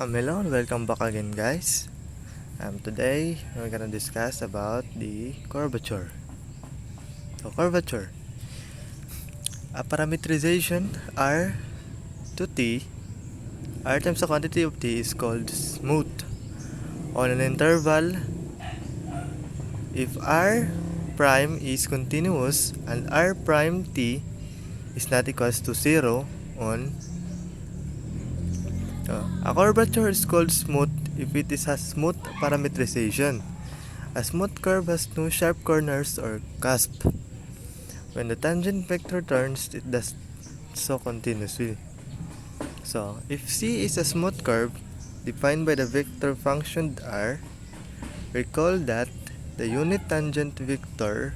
Hello and welcome back again, guys. Today we're gonna discuss about the curvature. So curvature, a parameterization R to T, R times the quantity of T is called smooth. On an interval, if R prime is continuous and R prime T is not equals to 0 on a curvature is called smooth if it is a smooth parameterization. A smooth curve has no sharp corners or cusp. When the tangent vector turns, it does so continuously. So, if C is a smooth curve defined by the vector function R, recall that the unit tangent vector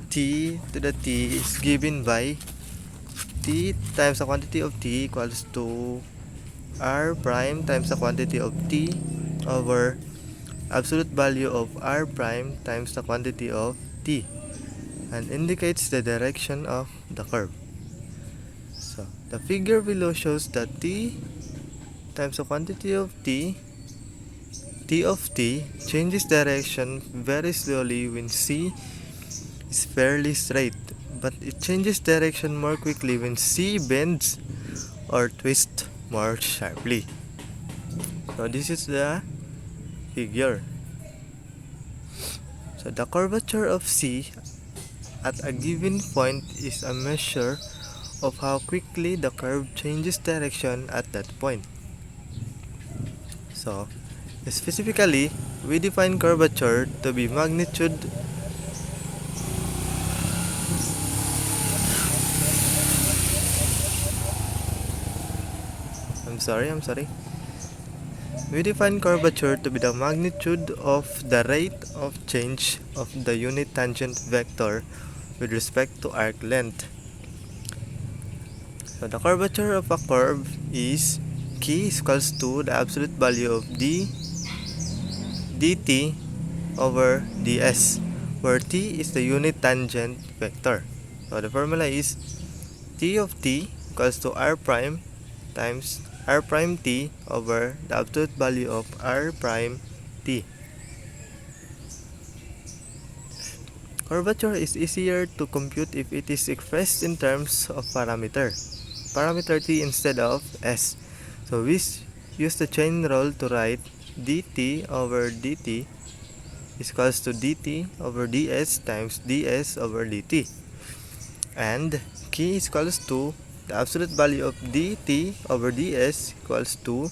t to the t is given by t times the quantity of t equals to r prime times the quantity of t over absolute value of r prime times the quantity of t, and indicates the direction of the curve. So, the figure below shows that t times the quantity of t of t changes direction very slowly when c is fairly straight, but it changes direction more quickly when c bends or twists more sharply. So, this is the figure. So, the curvature of c at a given point is a measure of how quickly the curve changes direction at that point. So, specifically, we define curvature to be magnitude I'm sorry. We define curvature to be the magnitude of the rate of change of the unit tangent vector with respect to arc length. So the curvature of a curve is k is equals to the absolute value of dt over ds, where t is the unit tangent vector. So the formula is t of t equals to r prime times r prime t over the absolute value of r prime t. Curvature is easier to compute if it is expressed in terms of parameter t instead of s. So we use the chain rule to write dt over dt is equals to dt over ds times ds over dt, and k is equals to the absolute value of dt over ds equals to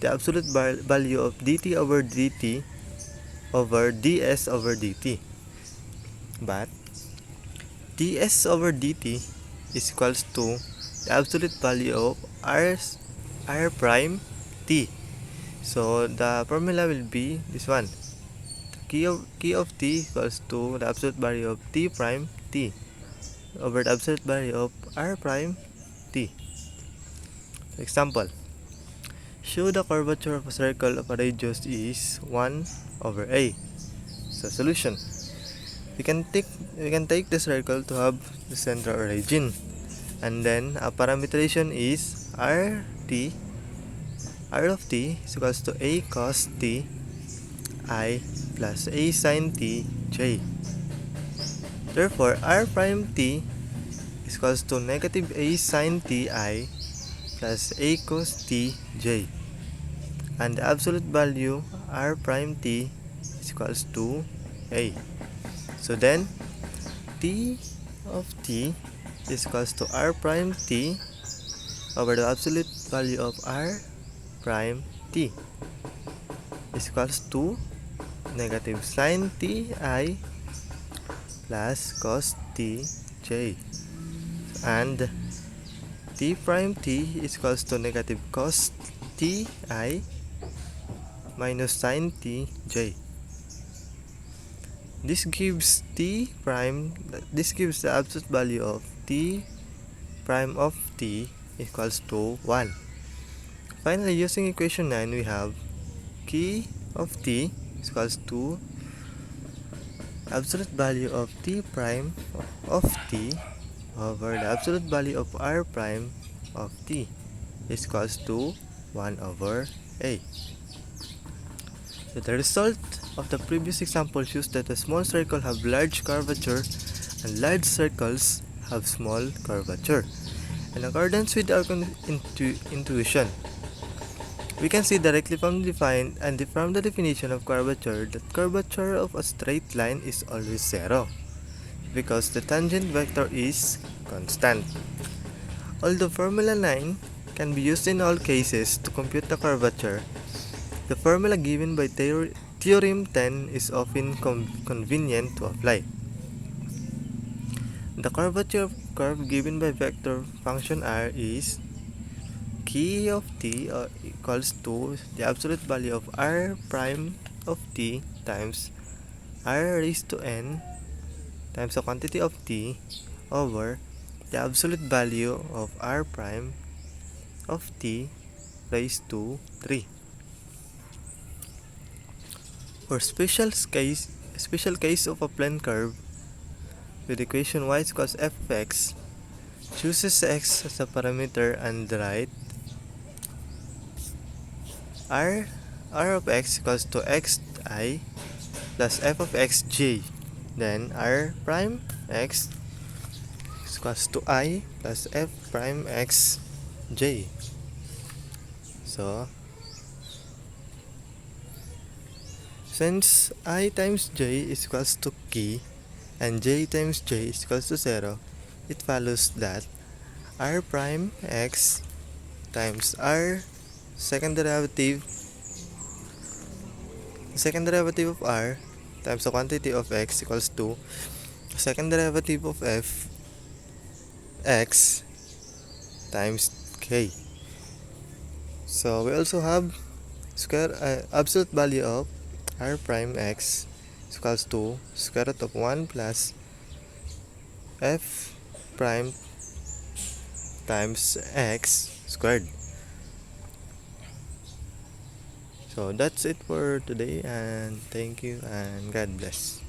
the absolute value of dt over dt over ds over dt. But ds over dt is equals to the absolute value of r prime t. So the formula will be this one. K of t equals to the absolute value of t prime t over the absolute value of r prime t. Example: show the curvature of a circle of a radius is 1 over a. So solution: we can take the circle to have the center origin, and then a parameterization is r of t is equals to a cos t I plus a sin t j. Therefore, r prime t is equals to negative a sin t I plus a cos t j, and the absolute value r prime t is equals to a. So then t of t is equals to r prime t over the absolute value of r prime t is equals to negative sin t I plus cos t j, and t prime t is equals to negative cos t I minus sin t j. This gives the absolute value of t prime of t equals to 1. Finally, using equation 9, we have k of t is equals to absolute value of t prime of t over the absolute value of r prime of t is equals to 1 over A. So the result of the previous example shows that a small circle have large curvature and large circles have small curvature. In accordance with our intuition, we can see directly from the definition of curvature that curvature of a straight line is always zero because the tangent vector is constant. Although Formula 9 can be used in all cases to compute the curvature, the formula given by Theorem 10 is often convenient to apply. The curvature curve given by vector function r is k of t equals to the absolute value of r prime of t times r raised to n times the quantity of t over the absolute value of r prime of t raised to 3. For special case of a plane curve with equation y equals f of x, chooses x as a parameter and write r of x equals to xi plus f of xj. Then r prime x equals to I plus f prime x j. So, since I times j is equals to k and j times j is equals to 0, it follows that r prime x times r second derivative of r times the quantity of x equals to second derivative of f x times k. So we also have absolute value of r prime x is equals to square root of 1 plus f prime times x squared. So that's it for today, and thank you and God bless.